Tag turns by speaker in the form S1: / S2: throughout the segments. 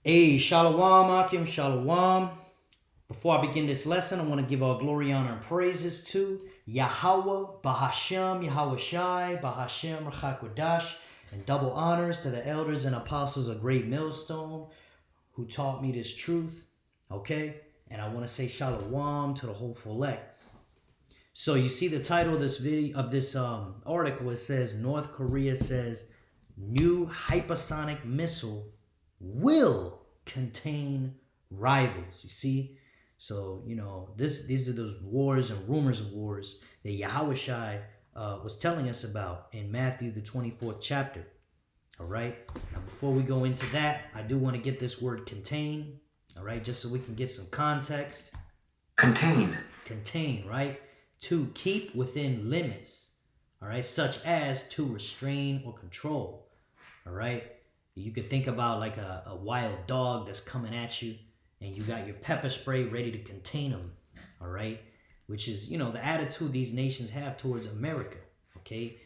S1: Hey, Shalom, Akim, Shalom. Before I begin this lesson, I want to give all glory, honor, and praises to Yahweh, Bahashem, Yahweh Shai, Bahashem, Rachakwadash, and double honors to the elders and apostles of Great Millstone who taught me this truth. Okay? And I want to say Shalom to the hopeful elect. So you see the title of this video of this article. It says North Korea says new hypersonic missile will contain rivals. You see, so these are those wars and rumors of wars that Yahweh Shai was telling us about in Matthew the 24th chapter. All right. Now, before we go into that, I do want to get this word contain. All right, just so we can get some context. Contain, right? To keep within limits. All right, such as to restrain or control. All right. You could think about like a wild dog that's coming at you and you got your pepper spray ready to contain them. All right. Which is, the attitude these nations have towards America. Okay.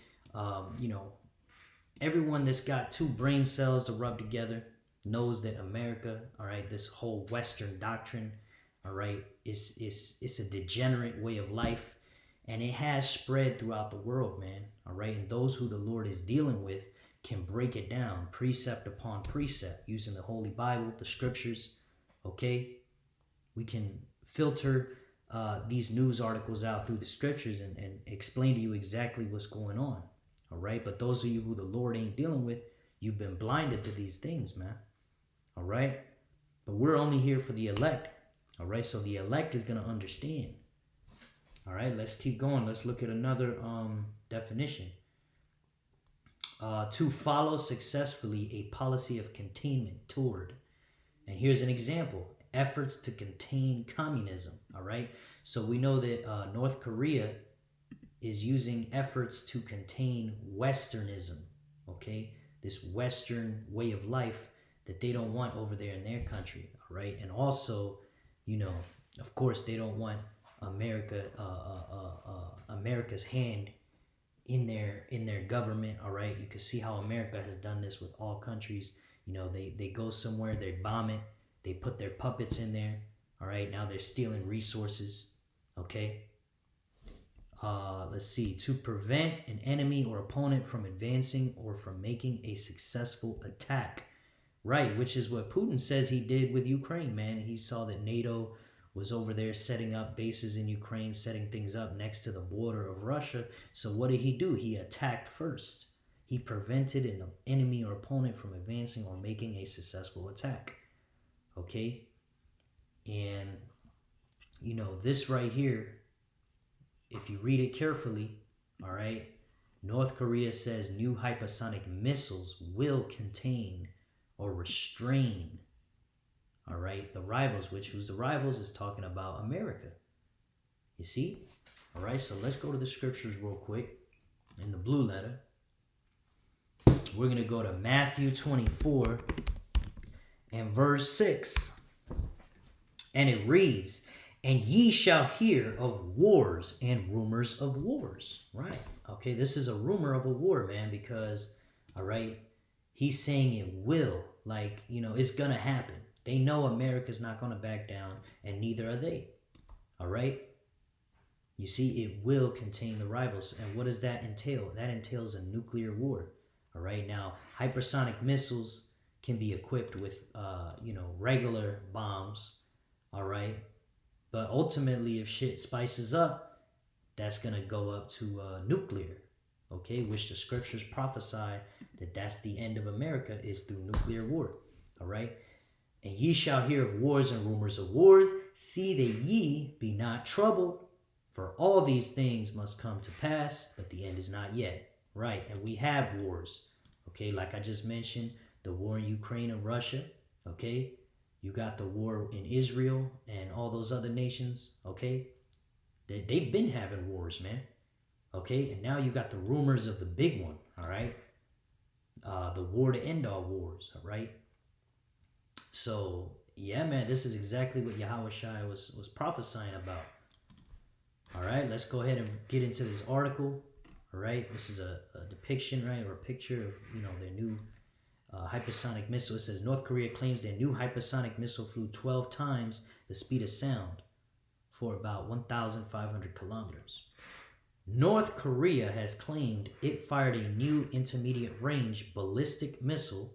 S1: Everyone that's got two brain cells to rub together knows that America, all right, this whole Western doctrine, all right, it's a degenerate way of life. And it has spread throughout the world, man. All right. And those who the Lord is dealing with can break it down precept upon precept using the Holy Bible, the scriptures. Okay. We can filter these news articles out through the scriptures and explain to you exactly what's going on. All right. But those of you who the Lord ain't dealing with, you've been blinded to these things, man. All right. But we're only here for the elect. All right. So the elect is going to understand. All right. Let's keep going. Let's look at another definition. To follow successfully a policy of containment toward. And here's an example. Efforts to contain communism. All right. So we know that North Korea is using efforts to contain Westernism. Okay. This Western way of life that they don't want over there in their country. All right. And also, of course, they don't want America's hand in their government. All right, you can see how America has done this with all countries. They go somewhere, they bomb it, they put their puppets in there. All right, now they're stealing resources. Okay. Let's see. To prevent an enemy or opponent from advancing or from making a successful attack. Right, which is what Putin says he did with Ukraine, man. He saw that NATO was over there setting up bases in Ukraine, setting things up next to the border of Russia. So what did he do? He attacked first. He prevented an enemy or opponent from advancing or making a successful attack. Okay? And, this right here, if you read it carefully, all right, North Korea says new hypersonic missiles will contain or restrain, all right, the rivals, who's the rivals is talking about America. You see? All right, so let's go to the scriptures real quick in the blue letter. We're going to go to Matthew 24 and verse 6. And it reads, and ye shall hear of wars and rumors of wars. Right. Okay, this is a rumor of a war, man, because, all right, he's saying it will, it's going to happen. They know America's not going to back down, and neither are they. All right? You see, it will contain the rivals. And what does that entail? That entails a nuclear war. All right? Now, hypersonic missiles can be equipped with, regular bombs. All right? But ultimately, if shit spices up, that's going to go up to nuclear. Okay? Which the scriptures prophesy that that's the end of America is through nuclear war. All right? And ye shall hear of wars and rumors of wars. See that ye be not troubled, for all these things must come to pass, but the end is not yet. Right, and we have wars. Okay, like I just mentioned, the war in Ukraine and Russia. Okay, you got the war in Israel and all those other nations. Okay, they've been having wars, man. Okay, and now you got the rumors of the big one. All right, the war to end all wars. All right. So, yeah, man, this is exactly what Yahweh Shai was prophesying about. All right, let's go ahead and get into this article. All right, this is a depiction, right, or a picture of, their new hypersonic missile. It says North Korea claims their new hypersonic missile flew 12 times the speed of sound for about 1,500 kilometers. North Korea has claimed it fired a new intermediate range ballistic missile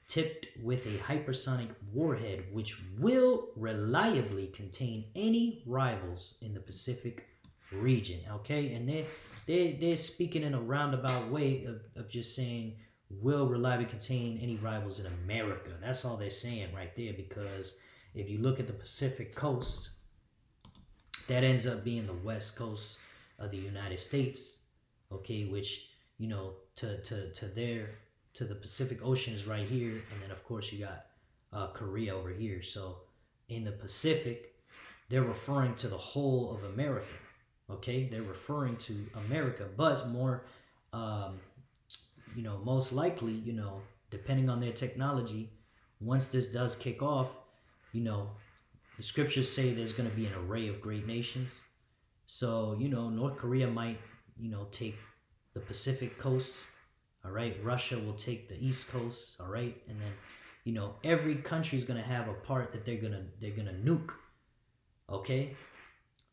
S1: tipped with a hypersonic warhead which will reliably contain any rivals in the Pacific region. Okay, and they're speaking in a roundabout way of just saying will reliably contain any rivals in America. That's all they're saying right there, because if you look at the Pacific coast, that ends up being the west coast of the United States, okay, which, you know, to the Pacific Ocean is right here, and then of course you got Korea over here. So in the Pacific, they're referring to the whole of America, okay? They're referring to America, but more, you know, most likely, you know, depending on their technology, once this does kick off, you know, the scriptures say there's going to be an array of great nations. So, you know, North Korea might, you know, take the Pacific coast, all right? Russia will take the East Coast, all right? And then, you know, every country is going to have a part that they're going to nuke, okay?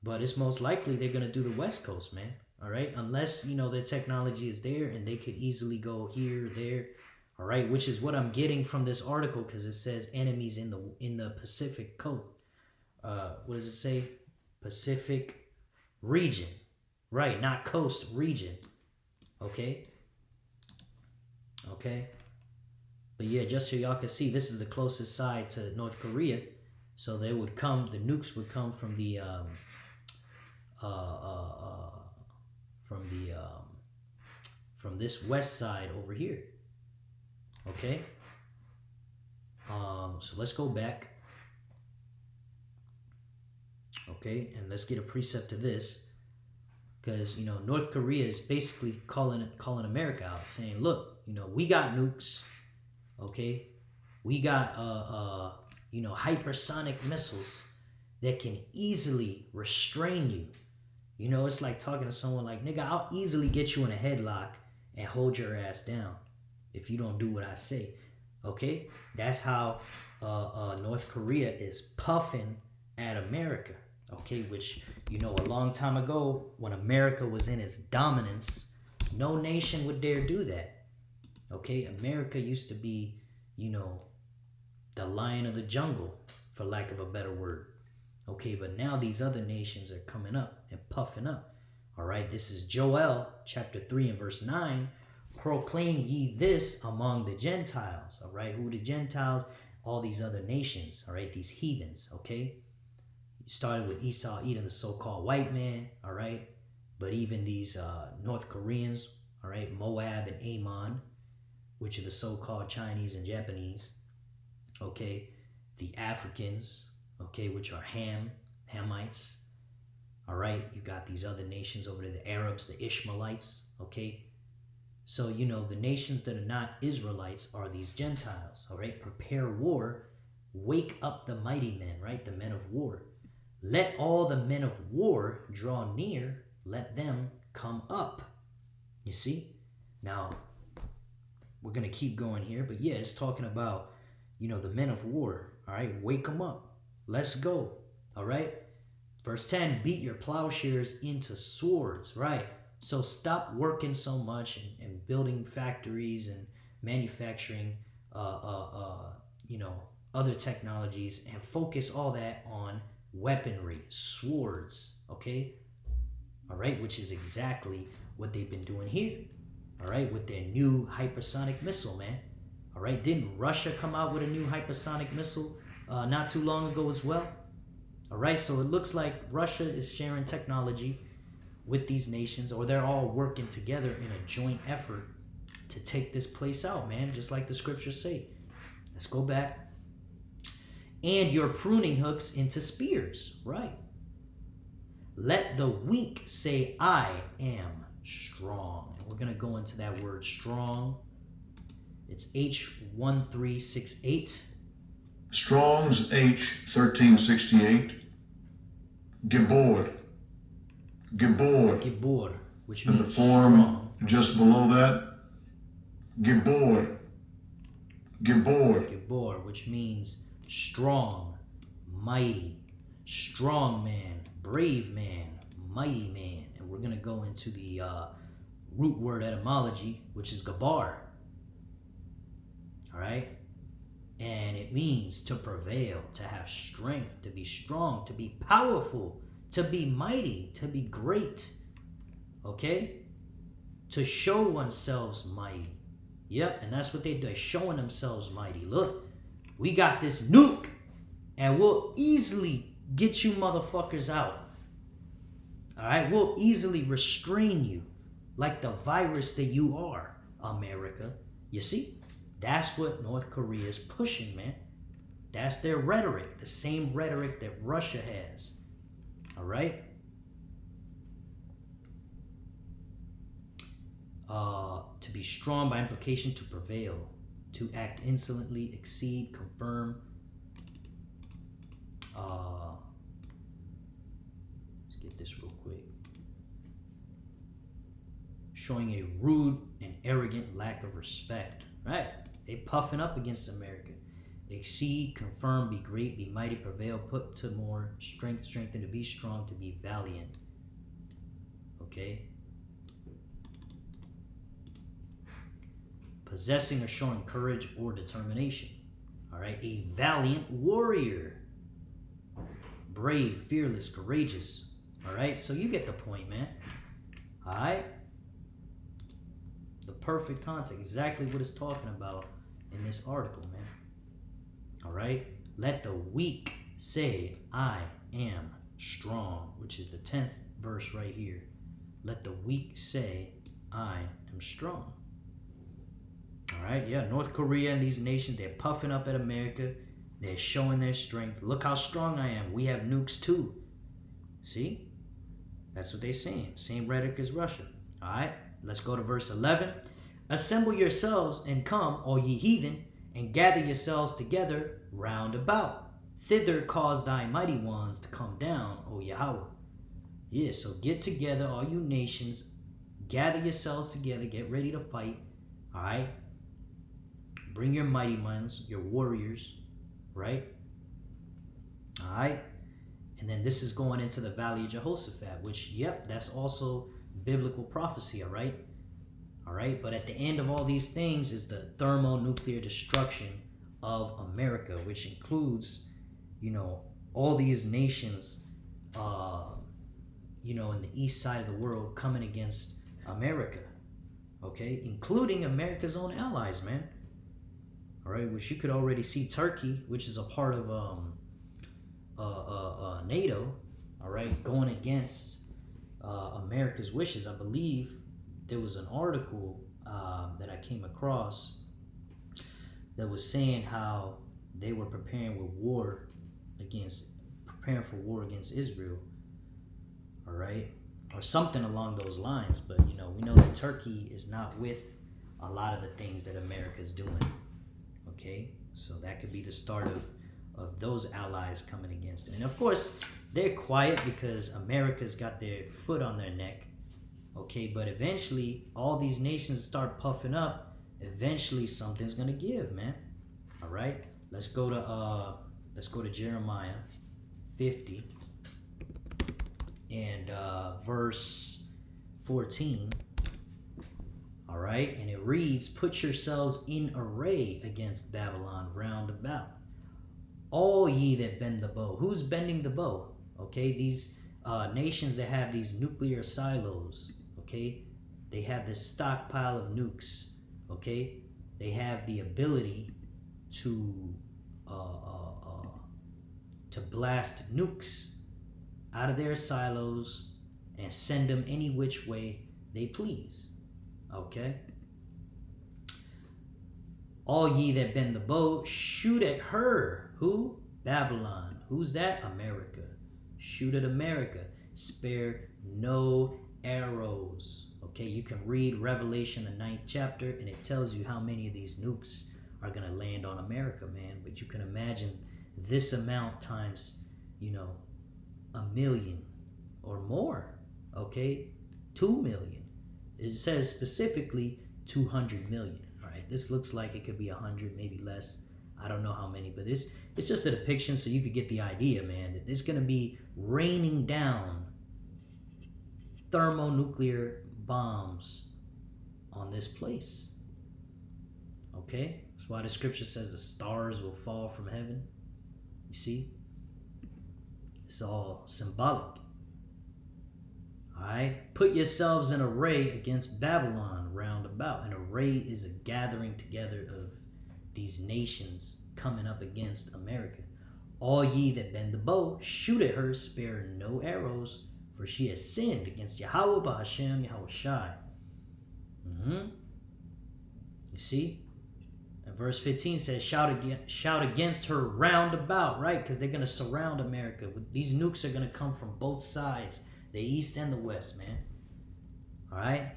S1: But it's most likely they're going to do the West Coast, man, all right? Unless, you know, their technology is there and they could easily go here, there, all right? Which is what I'm getting from this article, because it says enemies in the Pacific coast. What does it say? Pacific region, right? Not coast, region. Okay. But yeah, just so y'all can see, this is the closest side to North Korea, so they would come. The nukes would come from the from this west side over here. Okay. So let's go back. Okay, and let's get a precept to this, because, you know, North Korea is basically calling America out, saying, look, you know, we got nukes, okay, we got you know, hypersonic missiles that can easily restrain you. You know, it's like talking to someone like, nigga, I'll easily get you in a headlock and hold your ass down if you don't do what I say. Okay, that's how North Korea is puffing at America. Okay, which, you know, a long time ago, when America was in its dominance, no nation would dare do that. Okay, America used to be, you know, the lion of the jungle, for lack of a better word. Okay, but now these other nations are coming up and puffing up. All right, this is Joel chapter 3 and verse 9. Proclaim ye this among the Gentiles. All right, who are the Gentiles? All these other nations. All right, these heathens. Okay. Started with Esau, Edom, the so-called white man, all right? But even these North Koreans, all right, Moab and Ammon, which are the so-called Chinese and Japanese, okay? The Africans, okay, which are Hamites, all right? You got these other nations over there, the Arabs, the Ishmaelites, okay? So, you know, the nations that are not Israelites are these Gentiles, all right? Prepare war, wake up the mighty men, right? The men of war. Let all the men of war draw near, let them come up. You see? Now, we're going to keep going here, but yeah, it's talking about, you know, the men of war, all right? Wake them up. Let's go, all right? Verse 10, beat your plowshares into swords, right? So stop working so much and building factories and manufacturing, you know, other technologies, and focus all that on weaponry, swords, okay? All right, which is exactly what they've been doing here, all right, with their new hypersonic missile, man. All right, didn't Russia come out with a new hypersonic missile not too long ago as well? All right, so it looks like Russia is sharing technology with these nations, or they're all working together in a joint effort to take this place out, man, just like the scriptures say. Let's go back. And your pruning hooks into spears, right? Let the weak say, I am strong. And we're going to go into that word strong. It's H1368.
S2: Strong's H1368. Gibor.
S1: Gibor, which means
S2: and the form
S1: strong.
S2: just below that, Gibor. Gibor.
S1: Gibor, which means strong, mighty, strong man, brave man, mighty man. And we're going to go into the root word etymology, which is gabar. All right? And it means to prevail, to have strength, to be strong, to be powerful, to be mighty, to be great. Okay? To show oneself mighty. Yep, and that's what they do. They're showing themselves mighty. Look, we got this nuke, and we'll easily get you motherfuckers out. All right? We'll easily restrain you like the virus that you are, America. You see? That's what North Korea is pushing, man. That's their rhetoric, the same rhetoric that Russia has. All right? To be strong by implication, to prevail, to act insolently, exceed, confirm. Let's get this real quick. Showing a rude and arrogant lack of respect. Right? They puffing up against America. Exceed, confirm, be great, be mighty, prevail, put to more strength, strengthen, to be strong, to be valiant. Okay? Possessing or showing courage or determination. All right? A valiant warrior. Brave, fearless, courageous. All right? So you get the point, man. All right? The perfect context. Exactly what it's talking about in this article, man. All right? Let the weak say, I am strong, which is the 10th verse right here. Let the weak say, I am strong. All right, yeah, North Korea and these nations, they're puffing up at America. They're showing their strength. Look how strong I am. We have nukes too. See? That's what they're saying. Same rhetoric as Russia. All right, let's go to verse 11. Assemble yourselves and come, all ye heathen, and gather yourselves together round about. Thither cause thy mighty ones to come down, O Yahweh. Yeah, so get together, all you nations. Gather yourselves together. Get ready to fight. All right? Bring your mighty ones, your warriors, right? All right? And then this is going into the Valley of Jehoshaphat, which, yep, that's also biblical prophecy, all right? All right? But at the end of all these things is the thermonuclear destruction of America, which includes, you know, all these nations, you know, in the east side of the world coming against America, okay? Including America's own allies, man. All right, which you could already see Turkey, which is a part of NATO, all right, going against America's wishes. I believe there was an article that I came across that was saying how they were preparing for war against Israel, all right, or something along those lines. But, you know, we know that Turkey is not with a lot of the things that America is doing. Okay, so that could be the start of those allies coming against it. And of course, they're quiet because America's got their foot on their neck. Okay, but eventually, all these nations start puffing up. Eventually, something's gonna give, man. All right, let's go to Jeremiah 50 and verse 14. All right, and it reads, put yourselves in array against Babylon round about, all ye that bend the bow. Who's bending the bow? Okay, these nations that have these nuclear silos, okay, they have this stockpile of nukes, okay, they have the ability to blast nukes out of their silos and send them any which way they please. Okay. All ye that bend the bow, shoot at her. Who? Babylon. Who's that? America. Shoot at America. Spare no arrows. Okay, you can read Revelation, the 9th chapter, and it tells you how many of these nukes are going to land on America, man. But you can imagine this amount times, you know, 1 million or more. Okay, 2 million. It says specifically 200 million, all right? This looks like it could be 100, maybe less. I don't know how many, but it's just a depiction so you could get the idea, man, that it's going to be raining down thermonuclear bombs on this place. Okay? That's why the scripture says the stars will fall from heaven. You see? It's all symbolic. Alright? Put yourselves in array against Babylon round about. An array is a gathering together of these nations coming up against America. All ye that bend the bow, shoot at her, spare no arrows, for she has sinned against Yahweh Bahashem Yahweh Shai. You see? And verse 15 says, shout against her round about, right? Because they're going to surround America. These nukes are going to come from both sides, the east and the west, man. All right?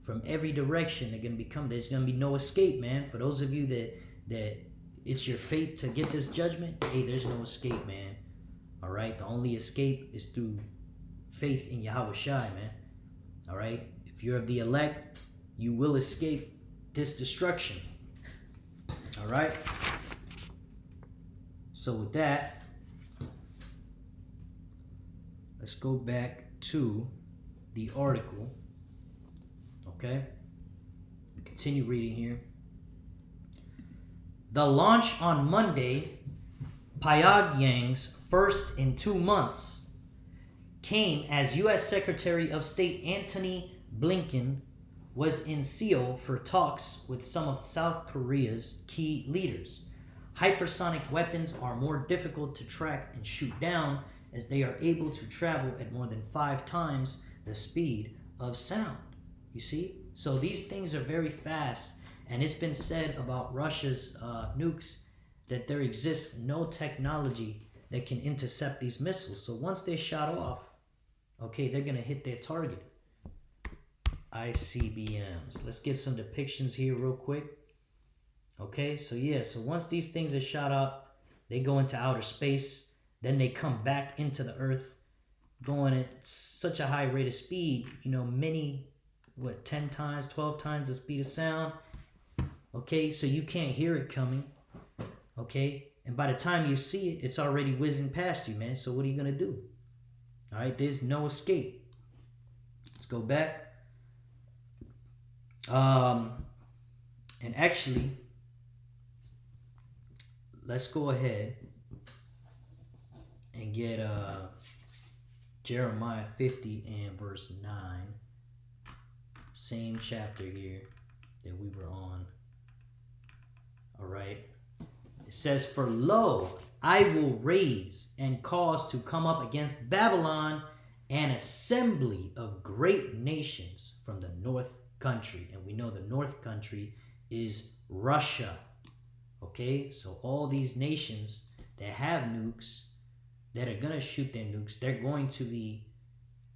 S1: From every direction, they're going to be coming. There's going to be no escape, man. For those of you that it's your fate to get this judgment, hey, there's no escape, man. All right? The only escape is through faith in Yahweh Shai, man. All right? If you're of the elect, you will escape this destruction. All right? So with that, let's go back to the article. Okay? Continue reading here. The launch on Monday, Pyongyang's first in 2 months, came as U.S. Secretary of State Antony Blinken was in Seoul for talks with some of South Korea's key leaders. Hypersonic weapons are more difficult to track and shoot down as they are able to travel at more than 5 times the speed of sound. You see? So these things are very fast, and it's been said about Russia's nukes that there exists no technology that can intercept these missiles. So once they're shot off, okay, they're going to hit their target. ICBMs. Let's get some depictions here real quick. Okay, so yeah, so once these things are shot up, they go into outer space, then they come back into the earth, going at such a high rate of speed, 10 times, 12 times the speed of sound. Okay, so you can't hear it coming. Okay, and by the time you see it, it's already whizzing past you, man. So what are you going to do? All right, there's no escape. Let's go back. And actually, let's go ahead and get Jeremiah 50 and verse 9. Same chapter here that we were on. All right. It says, "For lo, I will raise and cause to come up against Babylon an assembly of great nations from the north country." And we know the north country is Russia. Okay, so all these nations that have nukes, that are going to shoot their nukes, they're going to be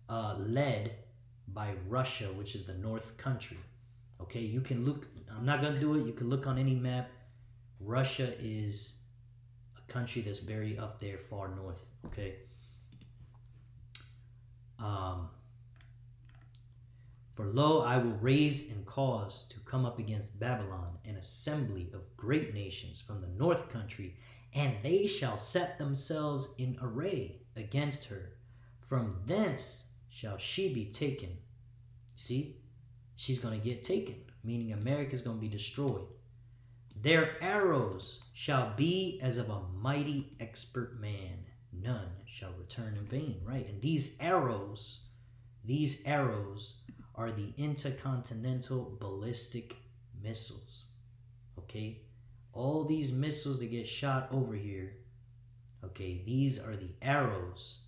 S1: led by Russia, which is the north country. Okay, you can look, I'm not going to do it, you can look on any map. Russia is a country that's very up there, far north. Okay. For lo, I will raise and cause to come up against Babylon an assembly of great nations from the north country, and they shall set themselves in array against her. From thence shall she be taken. See? She's going to get taken, meaning America's going to be destroyed. Their arrows shall be as of a mighty expert man. None shall return in vain, right? And these arrows are the intercontinental ballistic missiles. Okay? All these missiles that get shot over here, okay, these are the arrows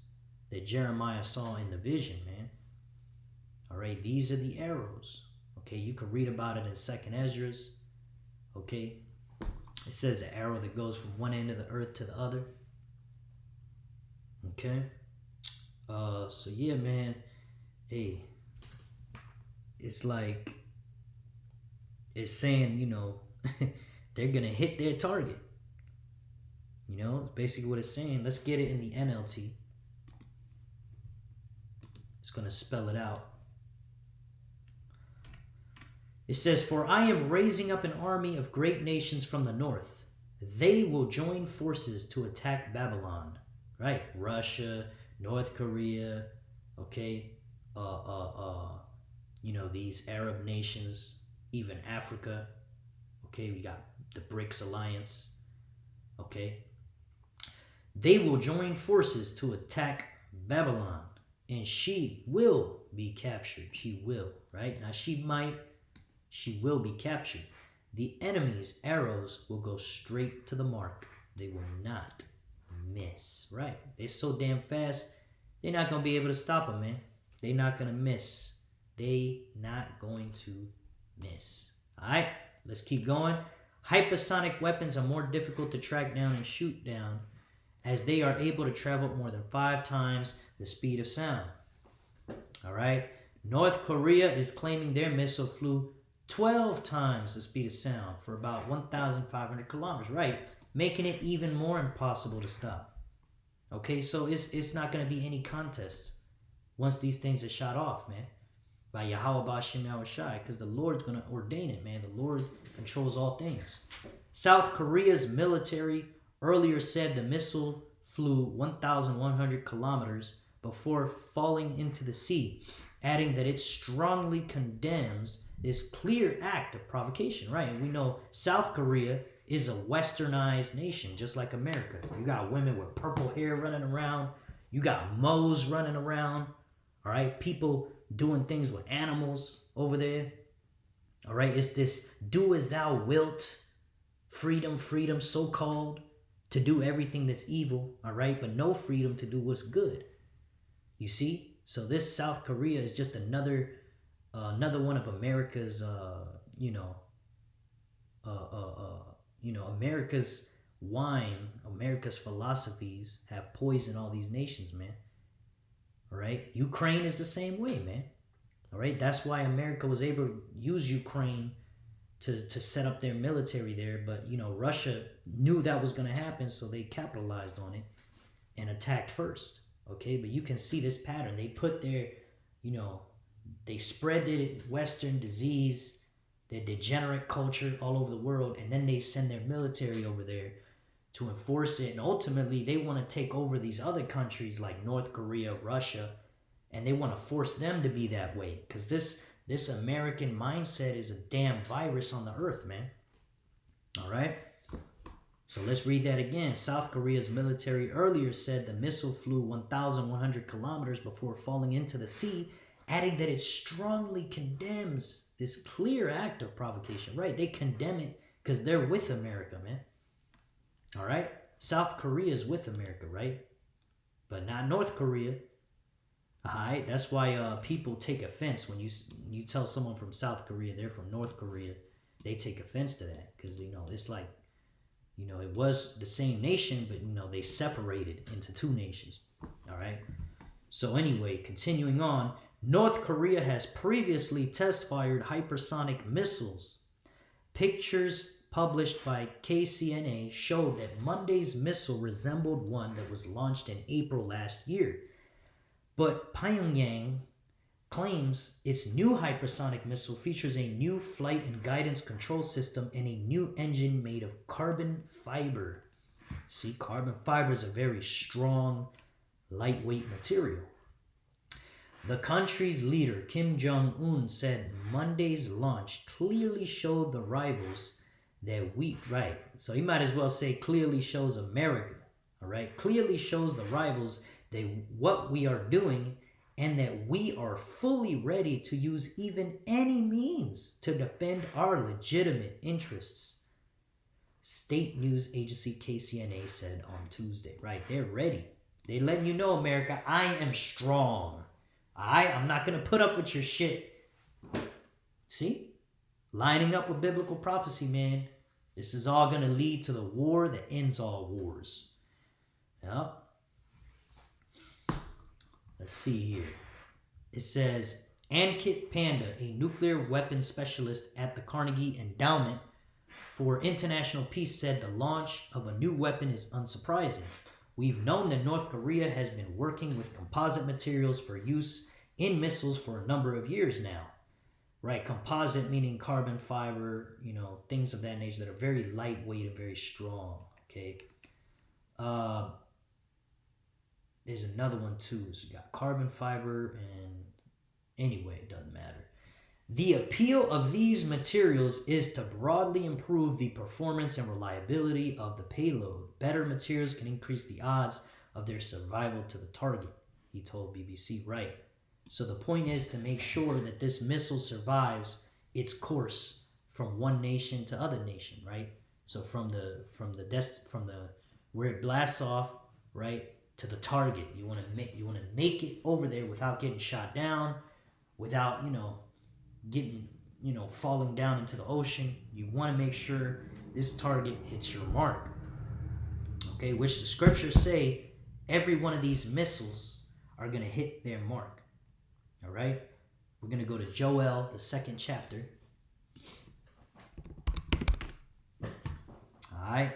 S1: that Jeremiah saw in the vision, man. All right, these are the arrows. Okay, you can read about it in 2nd Esdras. Okay, it says the arrow that goes from one end of the earth to the other. Okay, so yeah, man, hey, it's like, it's saying, they're gonna hit their target. Basically what it's saying. Let's get it in the NLT. It's gonna spell it out. It says, "For I am raising up an army of great nations from the north. They will join forces to attack Babylon." Right? Russia, North Korea, okay? These Arab nations, even Africa. Okay, we got the BRICS alliance. Okay? They will join forces to attack Babylon, and she will be captured. She will, right? Now she will be captured. The enemy's arrows will go straight to the mark. They will not miss, right? They're so damn fast, they're not going to be able to stop them, man. They're not going to miss. They not going to miss. All right, let's keep going. Hypersonic weapons are more difficult to track down and shoot down, as they are able to travel more than 5 times the speed of sound. All right. North Korea is claiming their missile flew 12 times the speed of sound for about 1,500 kilometers, right? Making it even more impossible to stop. Okay, so it's not going to be any contest once these things are shot off, man, by Yahweh Bashem Yahushai, because the Lord's going to ordain it, man. The Lord controls all things. South Korea's military earlier said the missile flew 1,100 kilometers before falling into the sea, adding that it strongly condemns this clear act of provocation, right? And we know South Korea is a westernized nation, just like America. You got women with purple hair running around. You got moes running around, all right? People doing things with animals over there, all right? It's this do as thou wilt, freedom, so-called, to do everything that's evil, all right? But no freedom to do what's good. You see? So this South Korea is just another one of America's, America's wine, America's philosophies have poisoned all these nations, man. All right? Ukraine is the same way, man. All right? That's why America was able to use Ukraine to set up their military there. But, Russia knew that was going to happen, so they capitalized on it and attacked first. Okay? But you can see this pattern. They put their, they spread the Western disease, their degenerate culture all over the world, and then they send their military over there to enforce it. And ultimately, they want to take over these other countries like North Korea, Russia, and they want to force them to be that way. Because this American mindset is a damn virus on the earth, man. All right? So let's read that again. South Korea's military earlier said the missile flew 1,100 kilometers before falling into the sea, adding that it strongly condemns this clear act of provocation, right? They condemn it because they're with America, man. All right? South Korea is with America, right? But not North Korea. All right? That's why people take offense when you tell someone from South Korea they're from North Korea. They take offense to that because, it's like, it was the same nation, but, they separated into 2 nations. All right? So anyway, continuing on, North Korea has previously test-fired hypersonic missiles. Pictures published by KCNA showed that Monday's missile resembled one that was launched in April last year. But Pyongyang claims its new hypersonic missile features a new flight and guidance control system and a new engine made of carbon fiber. See, carbon fiber is a very strong, lightweight material. The country's leader, Kim Jong-un, said Monday's launch clearly showed the rivals that so he might as well say clearly shows America, all right? Clearly shows the rivals that what we are doing and that we are fully ready to use even any means to defend our legitimate interests. State news agency KCNA said on Tuesday, right? They're ready. They're letting you know, America, I am strong. I'm not going to put up with your shit. See? Lining up with biblical prophecy, man. This is all going to lead to the war that ends all wars. Yep. Let's see here. It says, Ankit Panda, a nuclear weapons specialist at the Carnegie Endowment for International Peace, said the launch of a new weapon is unsurprising. We've known that North Korea has been working with composite materials for use in missiles for a number of years now. right? Composite meaning carbon fiber, things of that nature that are very lightweight and very strong, okay? There's another one too. So you got carbon fiber and anyway, it doesn't matter. The appeal of these materials is to broadly improve the performance and reliability of the payload. Better materials can increase the odds of their survival to the target, he told BBC. Right. So the point is to make sure that this missile survives its course from one nation to other nation, right? So from the where it blasts off, right, to the target. You want to make it over there without getting shot down, without, getting, falling down into the ocean. You want to make sure this target hits your mark. Okay, which the scriptures say every one of these missiles are going to hit their mark. All right, we're going to go to Joel, the 2nd chapter. All right,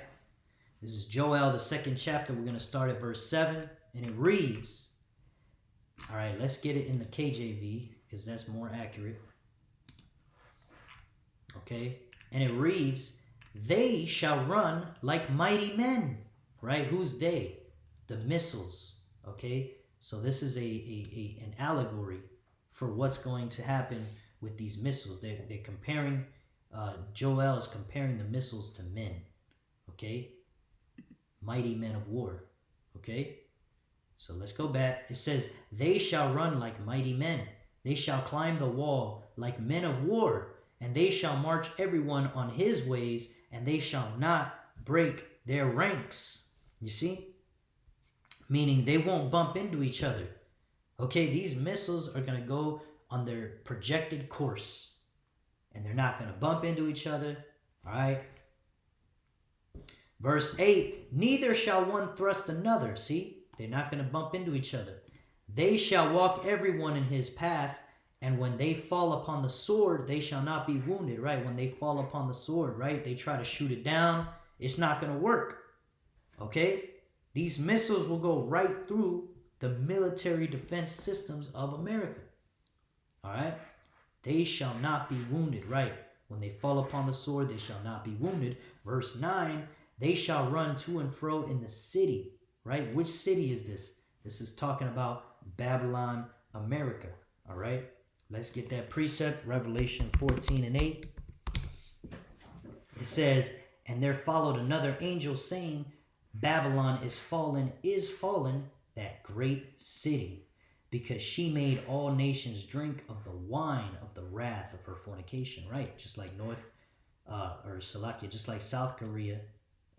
S1: this is Joel, the 2nd chapter. We're going to start at verse 7, and it reads, all right, let's get it in the KJV because that's more accurate. Okay, and it reads, they shall run like mighty men, right? Who's they? The missiles, okay? So this is an allegory for what's going to happen with these missiles. They're comparing, Joel is comparing the missiles to men, okay? Mighty men of war, okay? So let's go back. It says, they shall run like mighty men. They shall climb the wall like men of war. And they shall march everyone on his ways, and they shall not break their ranks. You see? Meaning they won't bump into each other. Okay, these missiles are going to go on their projected course. And they're not going to bump into each other. All right? Verse 8, neither shall one thrust another. See? They're not going to bump into each other. They shall walk everyone in his path. And when they fall upon the sword, they shall not be wounded, right? When they fall upon the sword, right? They try to shoot it down. It's not going to work, okay? These missiles will go right through the military defense systems of America, all right? They shall not be wounded, right? When they fall upon the sword, they shall not be wounded. Verse 9, they shall run to and fro in the city, right? Which city is this? This is talking about Babylon, America, all right? Let's get that precept, Revelation 14 and 8. It says, and there followed another angel saying, Babylon is fallen, that great city, because she made all nations drink of the wine of the wrath of her fornication, right? Just like just like South Korea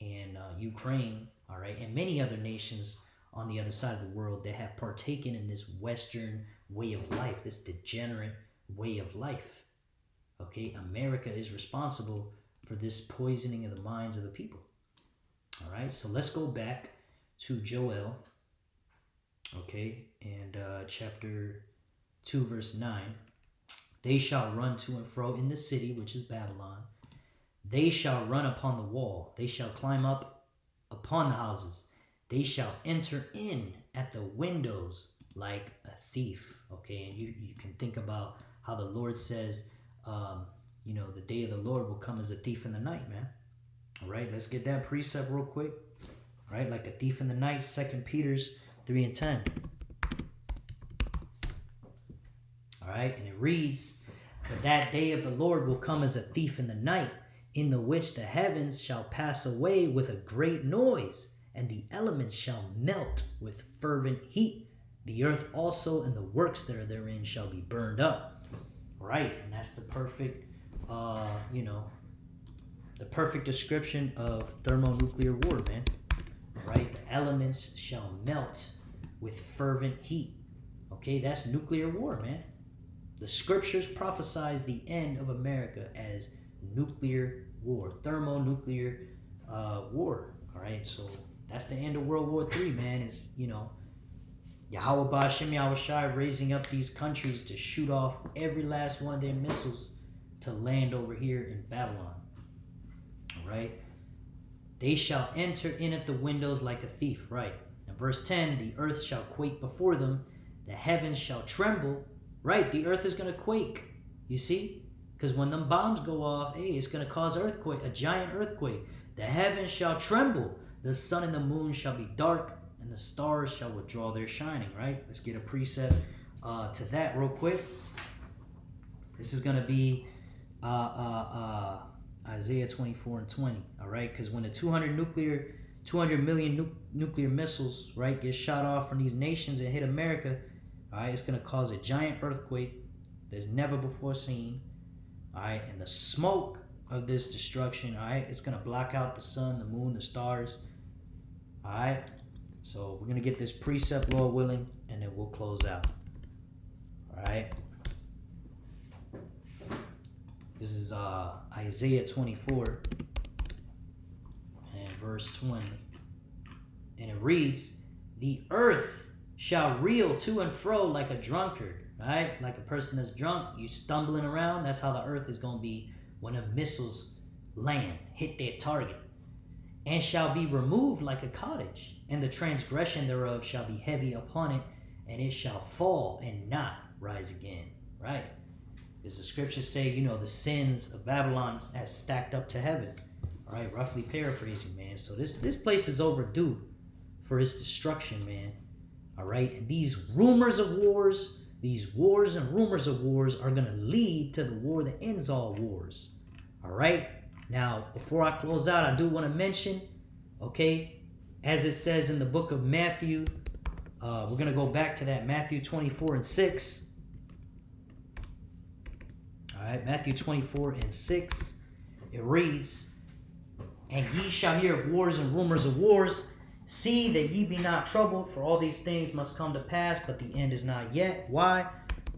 S1: and Ukraine, all right? And many other nations on the other side of the world that have partaken in this Western way of life, this degenerate way of life. Okay, America is responsible for this poisoning of the minds of the people. All right, so let's go back to Joel, okay, and chapter 2, verse 9. They shall run to and fro in the city, which is Babylon. They shall run upon the wall. They shall climb up upon the houses. They shall enter in at the windows like a thief, okay? And you can think about how the Lord says, the day of the Lord will come as a thief in the night, man. All right, let's get that precept real quick. All right, like a thief in the night, 2 Peter's 3 and 10. All right, and it reads, but that day of the Lord will come as a thief in the night, in the which the heavens shall pass away with a great noise, and the elements shall melt with fervent heat. The earth also and the works that are therein shall be burned up. Right, and that's the perfect, the perfect description of thermonuclear war, man. Right, the elements shall melt with fervent heat. Okay, that's nuclear war, man. The scriptures prophesize the end of America as nuclear war, thermonuclear war. All right, so that's the end of World War III, man. Is Yahweh Ba'Shem Yahweh Shai raising up these countries to shoot off every last one of their missiles to land over here in Babylon. All right, they shall enter in at the windows like a thief. Right, and verse 10: the earth shall quake before them, the heavens shall tremble. Right, the earth is going to quake. You see? Because when them bombs go off, hey, it's going to cause earthquake, a giant earthquake. The heavens shall tremble. The sun and the moon shall be dark, and the stars shall withdraw their shining, right? Let's get a precept to that real quick. This is going to be Isaiah 24 and 20, all right? Because when the 200 million nuclear missiles, right, get shot off from these nations and hit America, all right, it's going to cause a giant earthquake that's never before seen, all right? And the smoke of this destruction, all right, it's going to block out the sun, the moon, the stars, all right? So we're going to get this precept, Lord willing, and then we'll close out, all right? This is Isaiah 24 and verse 20. And it reads, the earth shall reel to and fro like a drunkard, right? Like a person that's drunk, you stumbling around. That's how the earth is going to be when the missiles land, hit their target. And shall be removed like a cottage, and the transgression thereof shall be heavy upon it, and it shall fall and not rise again, right? Because the scriptures say, you know, the sins of Babylon has stacked up to heaven. All right, roughly paraphrasing, man. So this place is overdue for its destruction, man. All right, and these rumors of wars, these wars and rumors of wars are going to lead to the war that ends all wars. All right, now, before I close out, I do want to mention, okay, as it says in the book of Matthew, we're going to go back to that, Matthew 24 and 6. All right, Matthew 24 and 6, it reads, and ye shall hear of wars and rumors of wars. See that ye be not troubled, for all these things must come to pass, but the end is not yet. Why?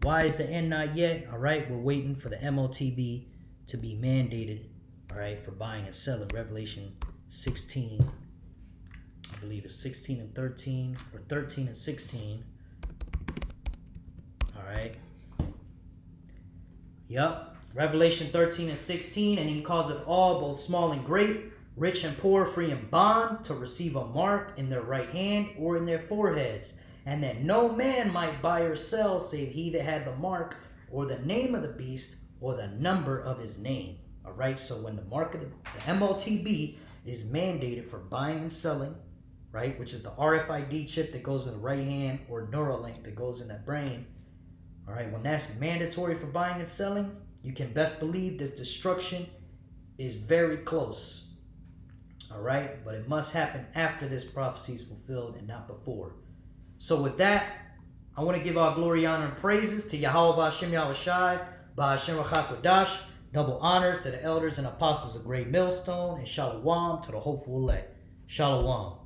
S1: Why is the end not yet? All right, we're waiting for the MOTB to be mandated, all right, for buying and selling. Revelation 16, I believe it's 16 and 13, or 13 and 16. All right. Yep, Revelation 13 and 16, and he causeth all, both small and great, rich and poor, free and bond, to receive a mark in their right hand or in their foreheads, and that no man might buy or sell save he that had the mark or the name of the beast or the number of his name. All right, so when the mark of the MOTB is mandated for buying and selling, right, which is the RFID chip that goes in the right hand or Neuralink that goes in the brain, all right, when that's mandatory for buying and selling, you can best believe this destruction is very close. All right, but it must happen after this prophecy is fulfilled and not before. So with that, I want to give all glory, honor, and praises to Yahweh Ba'Shem Yahushai, Ba'Shem Rachakwadash, double honors to the elders and apostles of Great Millstone, and Shalom to the hopeful elect. Shalom.